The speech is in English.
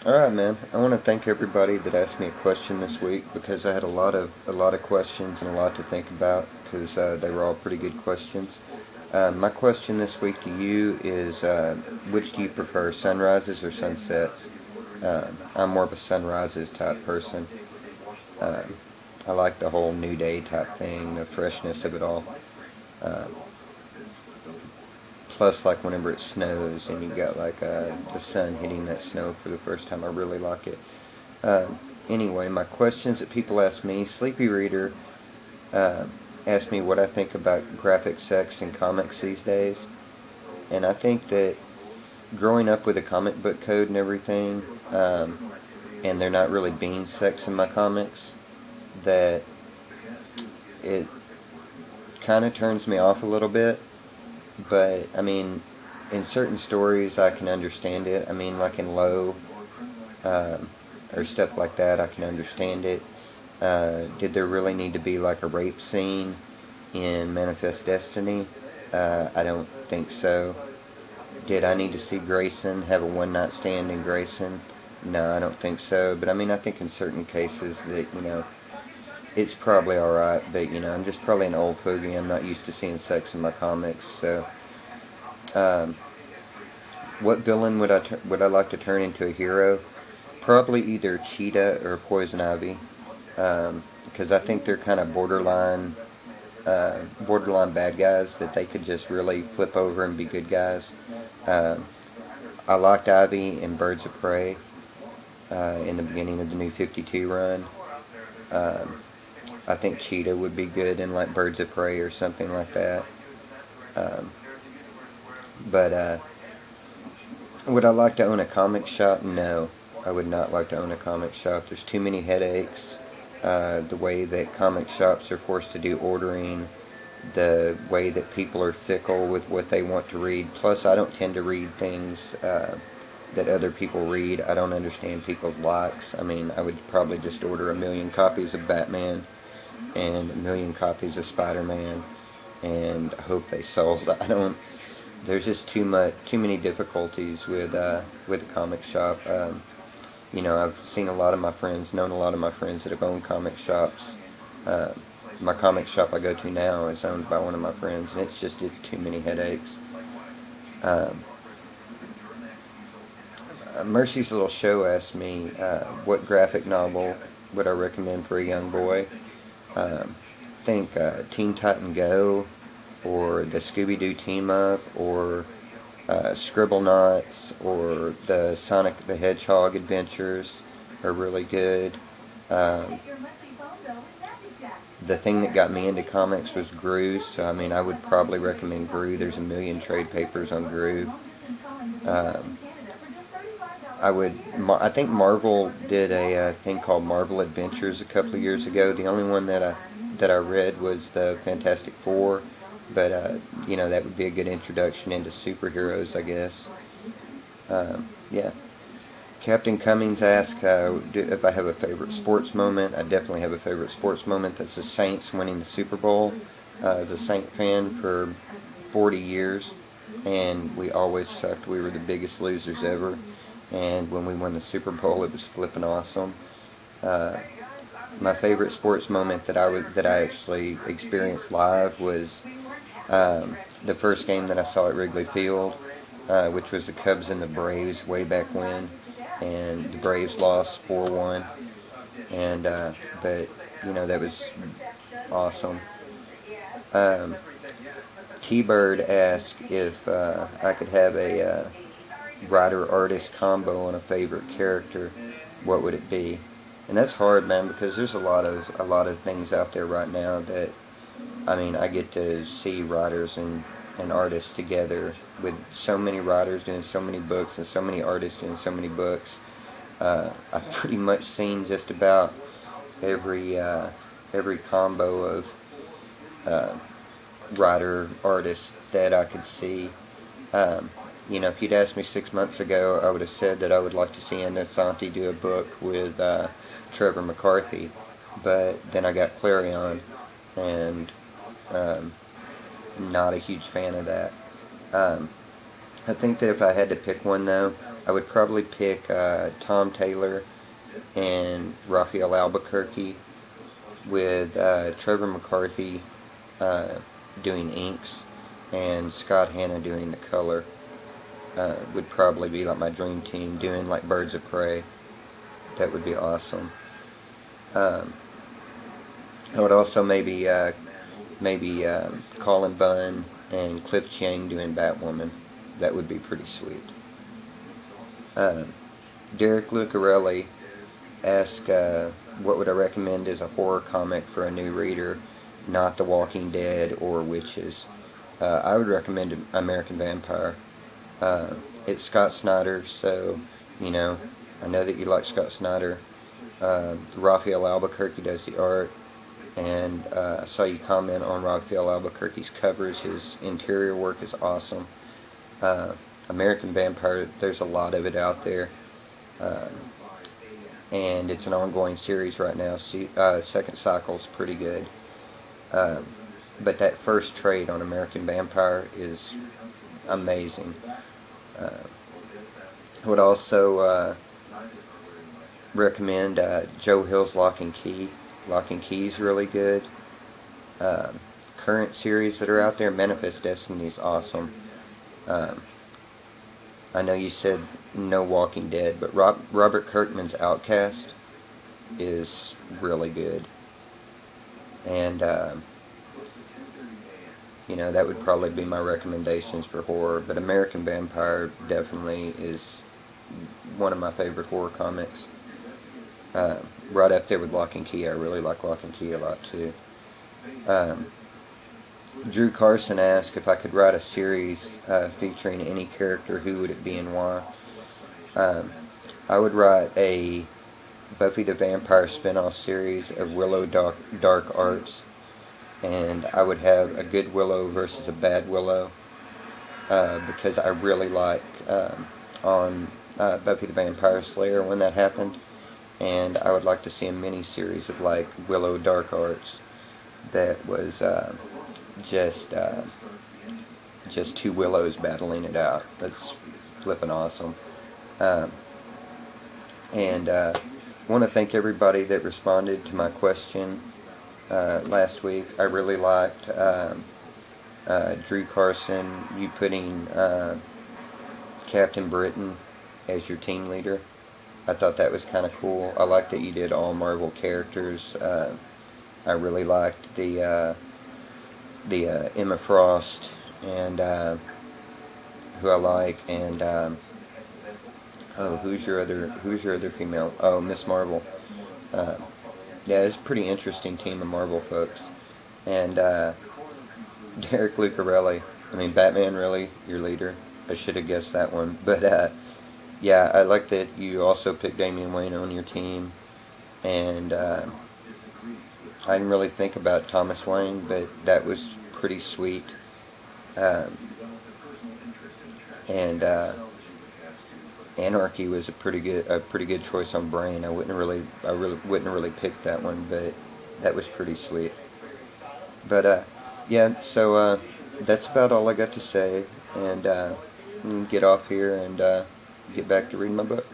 Alright, man. I want to thank everybody that asked me a question this week because I had a lot of questions and a lot to think about because they were all pretty good questions. My question this week to you is, which do you prefer, sunrises or sunsets? I'm more of a sunrises type person. Um, I like the whole new day type thing, the freshness of it all. Um, Plus, like whenever it snows and you got like the sun hitting that snow for the first time, I really like it. Anyway, my questions that people ask me, Sleepy Reader uh, asked me what I think about graphic sex in comics these days, and I think that growing up with a comic book code and everything, and they're not really being sex in my comics, that it kind of turns me off a little bit. But I mean, in certain stories, I can understand it. I mean, like in Low, um, or stuff like that, I can understand it. Did there really need to be like a rape scene in Manifest Destiny? I don't think so. Did I need to see Grayson have a one night stand in Grayson? No, I don't think so. But I mean, I think in certain cases that, it's probably alright. But, I'm just probably an old fogey. I'm not used to seeing sex in my comics. So, um, what villain would I like to turn into a hero? Probably either Cheetah or Poison Ivy. Because I think they're kind of borderline bad guys that they could just really flip over and be good guys. Um, I liked Ivy in Birds of Prey in the beginning of the New 52 run. Um, I think Cheetah would be good in like Birds of Prey or something like that. Um, but would I like to own a comic shop? No, I would not like to own a comic shop. There's too many headaches. The way that comic shops are forced to do ordering, the way that people are fickle with what they want to read. Plus, I don't tend to read things that other people read. I don't understand people's likes. I mean, I would probably just order a million copies of Batman and a million copies of Spider-Man and hope they sold. I don't. There's just too many difficulties with a comic shop. I've seen a lot of my friends, known a lot of my friends that have owned comic shops. Uh, my comic shop I go to now is owned by one of my friends, and it's too many headaches. Um, Mercy's Little Show asked me what graphic novel would I recommend for a young boy. Think Teen Titan Go, or the Scooby-Doo Team Up, or Scribblenauts, or the Sonic the Hedgehog Adventures are really good. Um, the thing that got me into comics was Gru, so I mean I would probably recommend Gru. There's a million trade papers on Gru. Um, I think Marvel did a thing called Marvel Adventures a couple of years ago. The only one that I read was the Fantastic Four, but that would be a good introduction into superheroes, I guess. Yeah. Captain Cummings asked if I have a favorite sports moment. I definitely have a favorite sports moment. That's the Saints winning the Super Bowl. I was a Saint fan for 40 years, and we always sucked. We were the biggest losers ever. And when we won the Super Bowl, it was flipping awesome. Uh, my favorite sports moment that I actually experienced live was the first game that I saw at Wrigley Field, which was the Cubs and the Braves way back when, and the Braves lost 4-1, and but that was awesome. Um, T-Bird asked if I could have a writer-artist combo on a favorite character, what would it be? And that's hard, man, because there's a lot of things out there right now that, I mean, I get to see writers and artists together, with so many writers doing so many books and so many artists doing so many books. I've pretty much seen just about every combo of writer artist that I could see. If you'd asked me 6 months ago, I would have said that I would like to see Anna Santi do a book with Trevor McCarthy, but then I got Clarion, and not a huge fan of that. I think that if I had to pick one, though, I would probably pick Tom Taylor and Raphael Albuquerque, with Trevor McCarthy doing inks and Scott Hanna doing the color. Would probably be like my dream team, doing like Birds of Prey. That would be awesome. I would also maybe Colin Bunn and Cliff Chiang doing Batwoman. That would be pretty sweet. Derek Lucarelli asked what would I recommend as a horror comic for a new reader, not The Walking Dead or Witches. I would recommend American Vampire. It's Scott Snyder, so, you know, I know that you like Scott Snyder. Raphael Albuquerque does the art, and I saw you comment on Raphael Albuquerque's covers. His interior work is awesome. American Vampire, there's a lot of it out there, and it's an ongoing series right now. Second cycle's pretty good, but that first trade on American Vampire is amazing. I would also recommend Joe Hill's Lock and Key. Lock and Key is really good. Current series that are out there, Manifest Destiny is awesome. I know you said no Walking Dead, but Robert Kirkman's Outcast is really good. And, you know, that would probably be my recommendations for horror. But American Vampire definitely is one of my favorite horror comics. Right up there with Lock and Key. I really like Lock and Key a lot too. Drew Carson asked if I could write a series featuring any character, who would it be and why? I would write a Buffy the Vampire spinoff series of Willow Dark Arts, and I would have a good Willow versus a bad Willow, because I really like on Buffy the Vampire Slayer when that happened, and I would like to see a mini-series of like Willow Dark Arts that was just two Willows battling it out. That's flippin' awesome. And I want to thank everybody that responded to my question last week. I really liked Drew Carson, you putting Captain Britain as your team leader. I thought that was kind of cool. I liked that you did all Marvel characters. I really liked the Emma Frost, and who I like, and who's your other female? Oh, Miss Marvel. Yeah, it's a pretty interesting team of Marvel folks. And Derek Lucarelli. I mean, Batman, really, your leader. I should have guessed that one. But yeah, I like that you also picked Damian Wayne on your team. And I didn't really think about Thomas Wayne, but that was pretty sweet. And Anarchy was a pretty good choice on Brain. I wouldn't really pick that one, but that was pretty sweet. But yeah, so that's about all I got to say, and get off here and get back to reading my book.